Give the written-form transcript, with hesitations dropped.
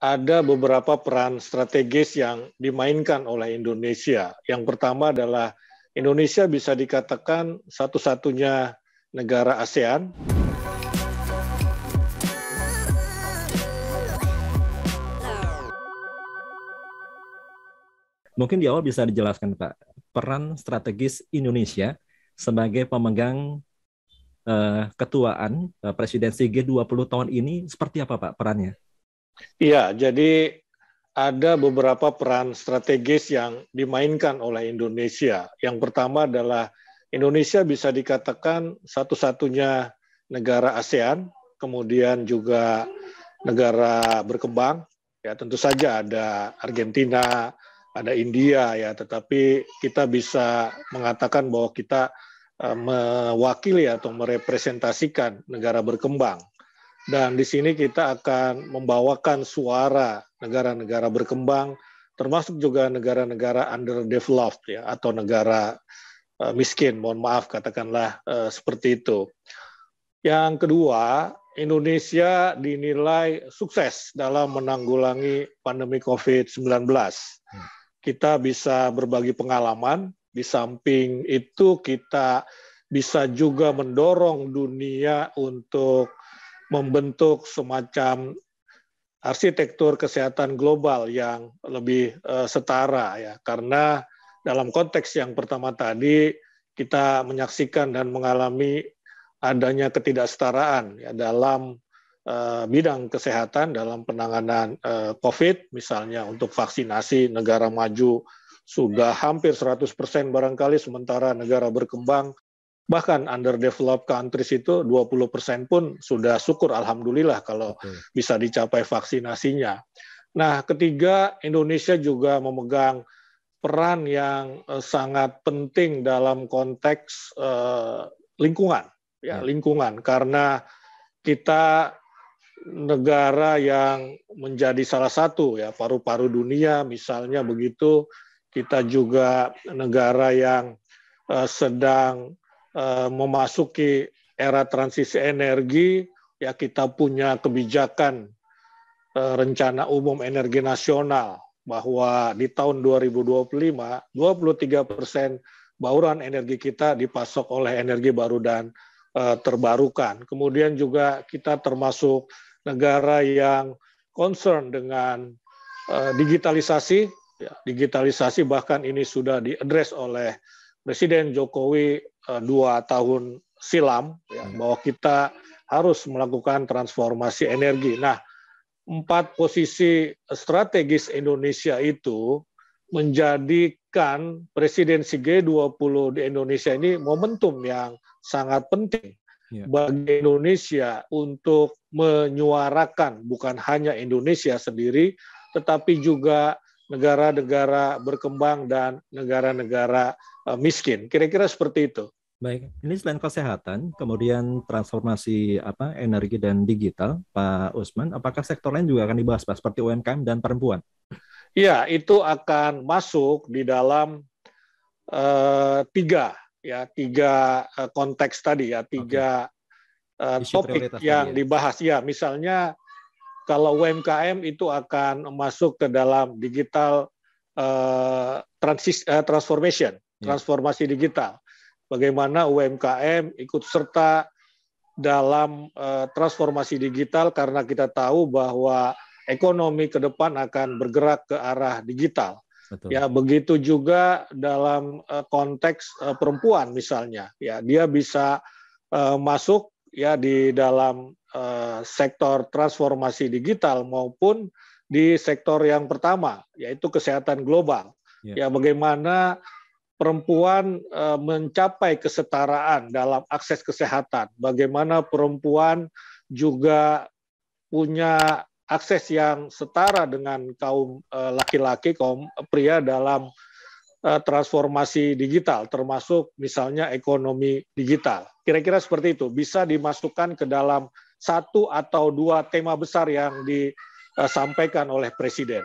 ada beberapa peran strategis yang dimainkan oleh Indonesia. Yang pertama adalah Indonesia bisa dikatakan satu-satunya negara ASEAN. Mungkin di awal bisa dijelaskan, Pak, peran strategis Indonesia sebagai pemegang ketuaan presidensi G20 tahun ini seperti apa, Pak, perannya? Iya, jadi ada beberapa peran strategis yang dimainkan oleh Indonesia. Yang pertama adalah Indonesia bisa dikatakan satu-satunya negara ASEAN, kemudian juga negara berkembang. Ya, tentu saja ada Argentina, ada India, ya, tetapi kita bisa mengatakan bahwa kita mewakili atau merepresentasikan negara berkembang. Dan di sini kita akan membawakan suara negara-negara berkembang, termasuk juga negara-negara underdeveloped, ya, atau negara miskin, mohon maaf katakanlah seperti itu. Yang kedua, Indonesia dinilai sukses dalam menanggulangi pandemi COVID-19. Kita bisa berbagi pengalaman, di samping itu kita bisa juga mendorong dunia untuk membentuk semacam arsitektur kesehatan global yang lebih setara, ya, karena dalam konteks yang pertama tadi kita menyaksikan dan mengalami adanya ketidaksetaraan, ya, dalam bidang kesehatan dalam penanganan COVID, misalnya untuk vaksinasi negara maju sudah hampir 100% barangkali, sementara negara berkembang bahkan underdeveloped countries itu 20% pun sudah syukur alhamdulillah kalau bisa dicapai vaksinasinya. Nah, ketiga, Indonesia juga memegang peran yang sangat penting dalam konteks lingkungan, ya, lingkungan, karena kita negara yang menjadi salah satu, ya, paru-paru dunia misalnya begitu. Kita juga negara yang sedang memasuki era transisi energi, ya, kita punya kebijakan rencana umum energi nasional bahwa di tahun 2025 23% bauran energi kita dipasok oleh energi baru dan terbarukan. Kemudian juga kita termasuk negara yang concern dengan digitalisasi, ya, digitalisasi bahkan ini sudah diadres oleh Presiden Jokowi 2 tahun silam, ya, bahwa kita harus melakukan transformasi energi. Nah, 4 posisi strategis Indonesia itu menjadikan presidensi G20 di Indonesia ini momentum yang sangat penting bagi Indonesia untuk menyuarakan bukan hanya Indonesia sendiri, tetapi juga negara-negara berkembang dan negara-negara miskin. Kira-kira seperti itu. Baik, ini selain kesehatan, kemudian transformasi energi dan digital, Pak Usman, apakah sektor lain juga akan dibahas, Pak, seperti UMKM dan perempuan? Iya, itu akan masuk di dalam tiga konteks tadi, ya, tiga topik yang dibahas. Ya, misalnya kalau UMKM itu akan masuk ke dalam digital transformasi digital. Bagaimana UMKM ikut serta dalam transformasi digital, karena kita tahu bahwa ekonomi ke depan akan bergerak ke arah digital. Betul. Ya, begitu juga dalam konteks perempuan misalnya, ya, dia bisa masuk, ya, di dalam sektor transformasi digital maupun di sektor yang pertama, yaitu kesehatan global. Ya, bagaimana perempuan mencapai kesetaraan dalam akses kesehatan, bagaimana perempuan juga punya akses yang setara dengan kaum laki-laki, kaum pria dalam transformasi digital, termasuk misalnya ekonomi digital. Kira-kira seperti itu, bisa dimasukkan ke dalam 1 atau 2 tema besar yang disampaikan oleh Presiden.